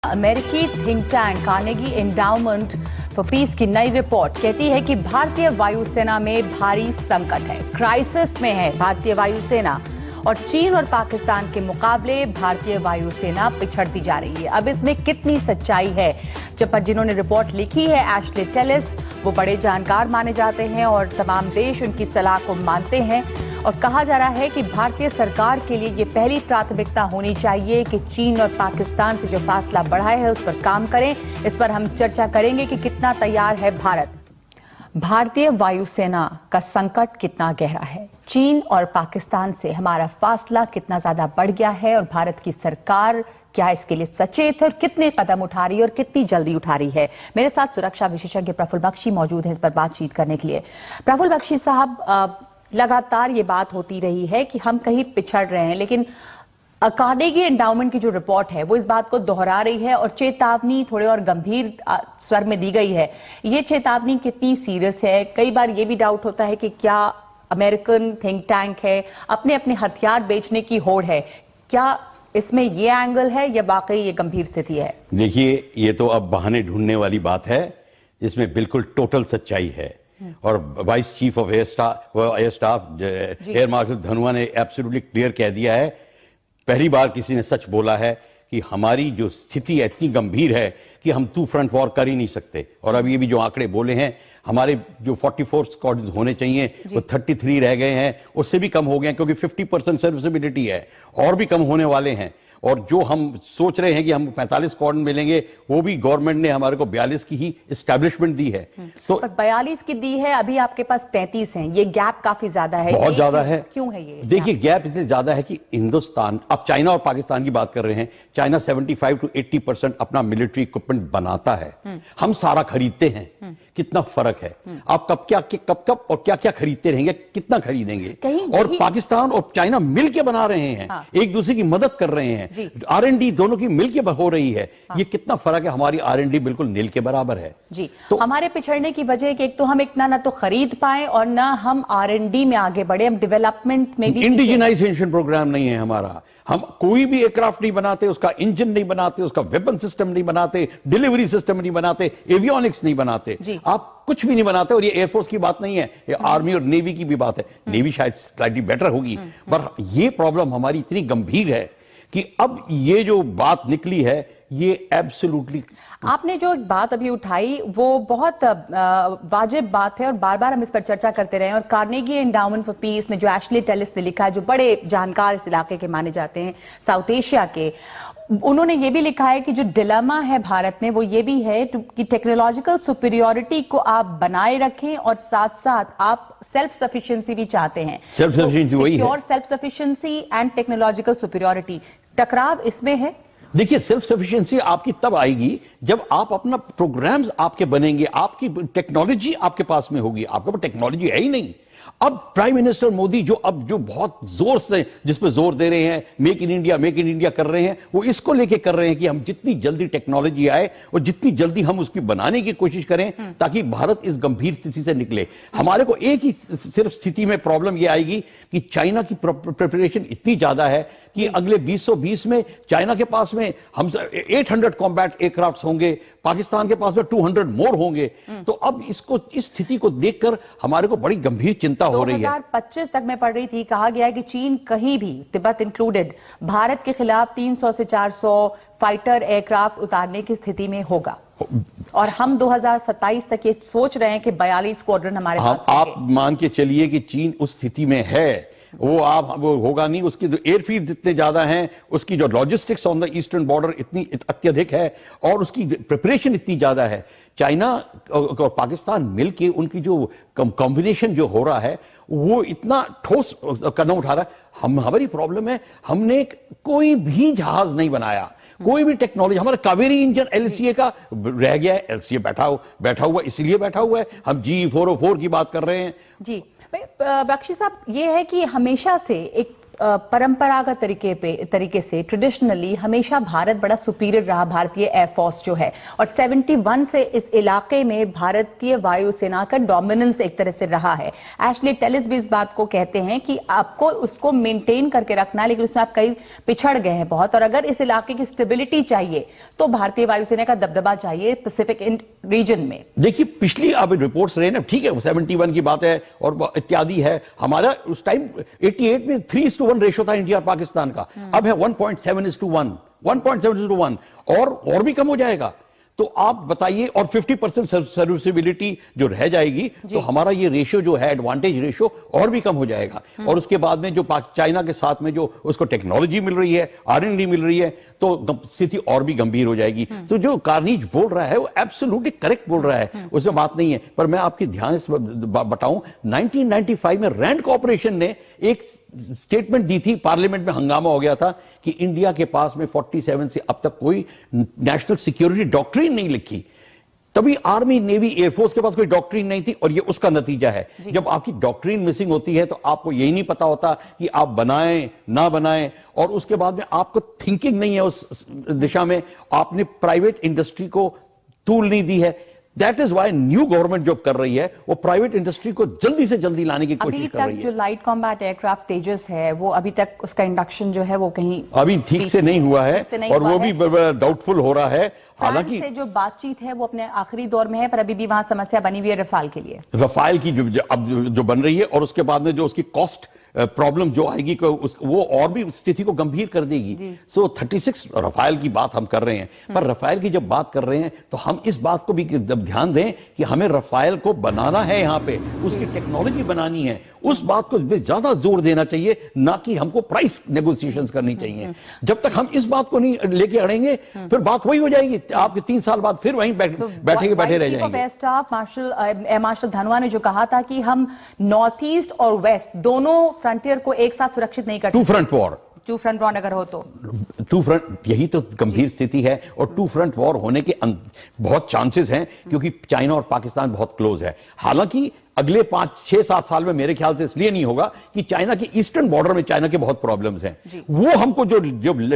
अमेरिकी think tank Carnegie endowment for piece की नई रिपोर्ट कहती है कि भारतीय वायुसेना में भारी संकट है, क्राइसिस में है भारतीय वायुसेना और चीन और पाकिस्तान के मुकाबले भारतीय वायुसेना पिछड़ती जा रही है। अब इसमें कितनी सच्चाई है? जब पर जिन्होंने रिपोर्ट लिखी है एशले टेलिस, वो बड़े जानकार माने जाते हैं और तमाम देश उनकी सलाह को मानते हैं और कहा जा रहा है कि भारतीय सरकार के लिए ये पहली प्राथमिकता होनी चाहिए कि चीन और पाकिस्तान से जो फासला बढ़ा है उस पर काम करें। इस पर हम चर्चा करेंगे कि कितना तैयार है भारत। भारतीय वायुसेना का संकट कितना गहरा है, चीन और पाकिस्तान से हमारा फासला कितना ज्यादा बढ़ गया है और भारत की सरकार क्या इसके लिए सचेत है और कितने कदम उठा रही है और कितनी जल्दी उठा रही है। मेरे साथ सुरक्षा विशेषज्ञ प्रफुल्ल बख्शी मौजूद हैं इस पर बातचीत करने के लिए। प्रफुल्ल बख्शी साहब, लगातार ये बात होती रही है कि हम कहीं पिछड़ रहे हैं, लेकिन कार्नेगी एंडाउमेंट की जो रिपोर्ट है वो इस बात को दोहरा रही है और चेतावनी थोड़े और गंभीर स्वर में दी गई है। ये चेतावनी कितनी सीरियस है? कई बार ये भी डाउट होता है कि क्या अमेरिकन थिंक टैंक है, अपने अपने हथियार बेचने की होड़ है, क्या इसमें ये एंगल है या वाकई ये गंभीर स्थिति है? देखिए, ये तो अब बहाने ढूंढने वाली बात है, इसमें बिल्कुल टोटल सच्चाई है। और vice chief of air staff air marshal Dhanoa ने एब्सोल्युटली क्लियर कह दिया है, पहली बार किसी ने सच बोला है कि हमारी जो स्थिति इतनी गंभीर है कि हम टू फ्रंट वॉर कर ही नहीं सकते। और अब ये भी जो आंकड़े बोले हैं, हमारे जो 44 स्क्वाड्स होने चाहिए वो 33 रह गए हैं, उससे भी कम हो गए हैं क्योंकि 50% सर्विसेबिलिटी है, और भी कम होने वाले हैं। और जो हम सोच रहे हैं कि हम 45 स्क्वाड मिलेंगे, वो भी गवर्नमेंट ने हमारे को 42 की ही एस्टैब्लिशमेंट दी है। तो 42 की दी है, अभी आपके पास 33 हैं, ये गैप काफी ज्यादा है। बहुत ज्यादा है। क्यों है ये? देखिए, गैप इसलिए ज्यादा है कि हिंदुस्तान, अब चाइना और पाकिस्तान की बात कर रहे हैं, चाइना 75 to 80% अपना मिलिट्री इक्विपमेंट बनाता है, हम सारा खरीदते हैं। कितना फर्क है? आप कब और क्या क्या खरीदते रहेंगे, कितना खरीदेंगे? और पाकिस्तान और चाइना मिलके बना रहे हैं, एक दूसरे की मदद कर रहे हैं, R&D दोनों की मिलके हो रही है। ये कितना फर्क है? हमारी R&D बिल्कुल नील के बराबर है जी। तो हमारे पिछड़ने की वजह कि एक तो हम इतना ना तो खरीद पाए और ना हम R&D में आगे बढ़े, हम डेवलपमेंट में भी इंडिजिनाइजेशन प्रोग्राम नहीं है हमारा। हम कोई भी एयरक्राफ्ट नहीं बनाते, उसका इंजन नहीं बनाते, उसका वेपन सिस्टम नहीं बनाते, डिलीवरी सिस्टम नहीं बनाते, एवियोनिक्स नहीं बनाते, आप कुछ भी नहीं बनाते। और ये एयरफोर्स की बात नहीं है, ये आर्मी और नेवी की भी बात है। नेवी शायद स्लाइटली बेटर होगी, पर ये प्रॉब्लम हमारी इतनी गंभीर है कि अब ये जो बात निकली है ये एब्सोल्युटली, आपने जो बात अभी उठाई वो बहुत वाजिब बात है और बार बार हम इस पर चर्चा करते रहे हैं। और कार्नेगी एंडाउमेंट फॉर पीस में जो एशले टेलिस ने लिखा है, जो बड़े जानकार इस इलाके के माने जाते हैं, साउथ एशिया के, उन्होंने ये भी लिखा है कि जो डिलेमा है भारत में वो ये भी है कि टेक्नोलॉजिकल सुपीरियोरिटी को आप बनाए रखें और साथ साथ आप सेल्फ सफिशिएंसी भी चाहते हैं। सेल्फ सफिशिएंसी वही है, और self sufficiency and technological superiority, टकराव इसमें है। देखिए, सेल्फ सफिशिएंसी आपकी तब आएगी जब आप अपना प्रोग्राम्स आपके बनेंगे, आपकी टेक्नोलॉजी आपके पास में होगी। आपके पास टेक्नोलॉजी है ही नहीं। अब प्राइम मिनिस्टर मोदी जो बहुत जोर से जिस पे जोर दे रहे हैं, मेक इन इंडिया कर रहे हैं, वो इसको लेके कर रहे हैं कि हम जितनी जल्दी टेक्नोलॉजी आए और जितनी जल्दी हम उसकी बनाने की कोशिश करें ताकि भारत इस गंभीर स्थिति से निकले। हमारे को एक ही सिर्फ स्थिति में प्रॉब्लम ये आएगी कि चाइना की प्रिपरेशन इतनी ज्यादा है कि अगले 2020 में चाइना के पास में हम 800 कॉम्बैट एयरक्राफ्ट होंगे, पाकिस्तान के पास में 200 मोर होंगे। तो अब इस स्थिति को देखकर हमारे को बड़ी गंभीर चिंता हो रही है। 2025 तक मैं पढ़ रही थी, कहा गया है कि चीन कहीं भी, तिब्बत इंक्लूडेड, भारत के खिलाफ 300 से 400 फाइटर एयरक्राफ्ट उतारने की स्थिति में होगा। और हम 2027 तक ये सोच रहे हैं कि 42 स्क्वाड्रन हमारे पास होंगे। आप मान के चलिए कि चीन उस स्थिति में है, वो होगा नहीं। उसकी जो एयरफील्ड जितने ज्यादा हैं, उसकी जो logistics on the eastern border इतनी अत्यधिक है और उसकी प्रिपरेशन इतनी ज्यादा है। चाइना और पाकिस्तान मिलके उनकी जो कॉम्बिनेशन जो हो रहा है वो इतना ठोस कदम उठा रहा है। हमारी प्रॉब्लम है, हमने कोई भी जहाज नहीं बनाया, कोई भी टेक्नोलॉजी। हमारा कावेरी इंजन LCA का रह गया है, LCA बैठा हुआ इसलिए बैठा हुआ है। हम G404 की बात कर रहे हैं। जी बख्शी साहब, ये है कि हमेशा से एक परंपरागत तरीके से ट्रेडिशनली हमेशा भारत बड़ा सुपीरियर रहा, भारतीय एयरफोर्स जो है, और 71 से इस इलाके में भारतीय वायुसेना का डोमिनेंस एक तरह से रहा है। एशली टेलिस भी इस बात को कहते हैं कि आपको उसको मेंटेन करके रखना है, लेकिन उसमें आप कई पिछड़ गए हैं बहुत, और अगर इस इलाके की स्टेबिलिटी चाहिए तो भारतीय वायुसेना का दबदबा चाहिए पैसिफिक रीजन में। देखिए, पिछली अब रिपोर्ट्स रहे ना, ठीक है, 71 की बात है और इत्यादि है। हमारा उस टाइम 88 में 3:1 रेशो था इंडिया और पाकिस्तान का, अब है 1.7:1, 1.7:1, और भी कम हो जाएगा। तो आप बताइए, और 50% सर्विसिबिलिटी जो रह जाएगी, तो हमारा ये रेशियो जो है, एडवांटेज रेशियो, और भी कम हो जाएगा। और उसके बाद में जो चाइना के साथ में जो उसको टेक्नोलॉजी मिल रही है, R&D मिल रही है, तो स्थिति और भी गंभीर हो जाएगी। तो जो कार्निज बोल रहा है वो एब्सोल्युटली करेक्ट बोल रहा है, उसमें बात नहीं है। पर मैं आपकी ध्यान से बताऊं, 1995 में रैंड कॉर्पोरेशन ने एक स्टेटमेंट दी थी, पार्लियामेंट में हंगामा हो गया था कि इंडिया के पास में 47 से अब तक कोई नेशनल सिक्योरिटी डॉक्ट्रिन नहीं लिखी। तभी आर्मी, नेवी, एयरफोर्स के पास कोई डॉक्ट्रिन नहीं थी, और ये उसका नतीजा है। जब आपकी डॉक्ट्रिन मिसिंग होती है तो आपको यही नहीं पता होता कि आप बनाएं ना बनाएं, और उसके बाद में आपको थिंकिंग नहीं है उस दिशा में, आपने प्राइवेट इंडस्ट्री को टूल नहीं दी है। That is why new government जो कर रही है वो प्राइवेट इंडस्ट्री को जल्दी से जल्दी लाने की कोशिश कर रही है। अभी तक जो लाइट कॉम्बैट एयरक्राफ्ट तेजस है, वो अभी तक उसका इंडक्शन जो है वो कहीं अभी ठीक से नहीं हुआ है, और वो भी डाउटफुल हो रहा है। हालांकि से जो बातचीत है वो अपने आखिरी दौर में है, पर अभी भी वहां समस्या बनी हुई है रफाल के लिए। रफाल की जो बन रही है, और उसके बाद में जो उसकी कॉस्ट प्रॉब्लम जो आएगी वो और भी स्थिति को गंभीर कर देगी। सो 36 रफाल की बात हम कर रहे हैं, पर रफाल की जब बात कर रहे हैं तो हम इस बात को भी ध्यान दें कि हमें रफाल को बनाना है, यहां पे उसकी टेक्नोलॉजी बनानी है, उस बात को ज्यादा जोर देना चाहिए, ना कि हमको प्राइस नेगोशिएशंस करनी चाहिए। जब तक हम इस बात को नहीं लेके अड़ेंगे, फिर बात वही हो जाएगी, आपके 3 साल बाद फिर वहीं बैठे रह जाएंगे। Air staff air marshal Dhanoa ने जो कहा था कि हम नॉर्थ ईस्ट और वेस्ट दोनों फ्रंटियर को एक साथ सुरक्षित नहीं कर सकते। टू फ्रंट वॉर अगर हो तो टू फ्रंट, यही तो गंभीर स्थिति है, और टू फ्रंट वॉर होने के बहुत चांसेस हैं, क्योंकि चाइना और पाकिस्तान बहुत क्लोज है। हालांकि अगले 5-6-7 साल में मेरे ख्याल से इसलिए नहीं होगा कि चाइना के ईस्टर्न बॉर्डर में चाइना के बहुत प्रॉब्लम्स हैं, वो हमको जो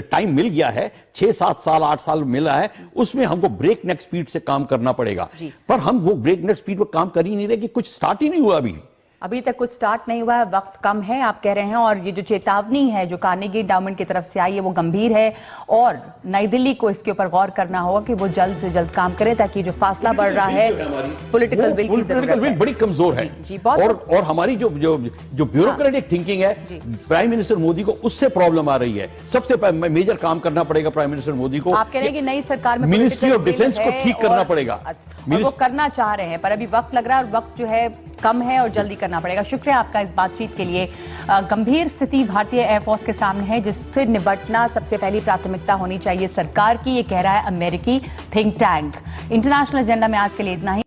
टाइम मिल गया है, 6-7 साल 8 साल मिला है, उसमें हमको ब्रेक नेक स्पीड से काम करना पड़ेगा। पर हम वो ब्रेक नेक स्पीड पर काम कर ही नहीं रहे, कि कुछ स्टार्ट ही नहीं हुआ अभी तक कुछ स्टार्ट नहीं हुआ है, वक्त कम है आप कह रहे हैं, और ये जो चेतावनी है जो कार्नेगी एंडाउमेंट की तरफ से आई है वो गंभीर है, और नई दिल्ली को इसके ऊपर गौर करना होगा कि वो जल्द से जल्द काम करे, ताकि जो फासला बढ़ रहा है पॉलिटिकल विल की जरूरत है, बड़ी कमजोर है। और हमारी जो ब्यूरोक्रेटिक थिंकिंग है, प्राइम मिनिस्टर मोदी को उससे प्रॉब्लम आ रही है। सबसे मेजर काम करना पड़ेगा प्राइम मिनिस्टर मोदी को। आप कह रहे हैं कि नई सरकार में मिनिस्ट्री ऑफ डिफेंस को ठीक करना पड़ेगा, वो करना चाह रहे हैं, पर अभी वक्त लग रहा है, और वक्त जो है कम है, और जल्दी करना पड़ेगा। शुक्रिया आपका इस बातचीत के लिए। गंभीर स्थिति भारतीय एयरफोर्स के सामने है, जिससे निपटना सबसे पहली प्राथमिकता होनी चाहिए सरकार की, ये कह रहा है अमेरिकी थिंक टैंक। इंटरनेशनल एजेंडा में आज के लिए इतना ही।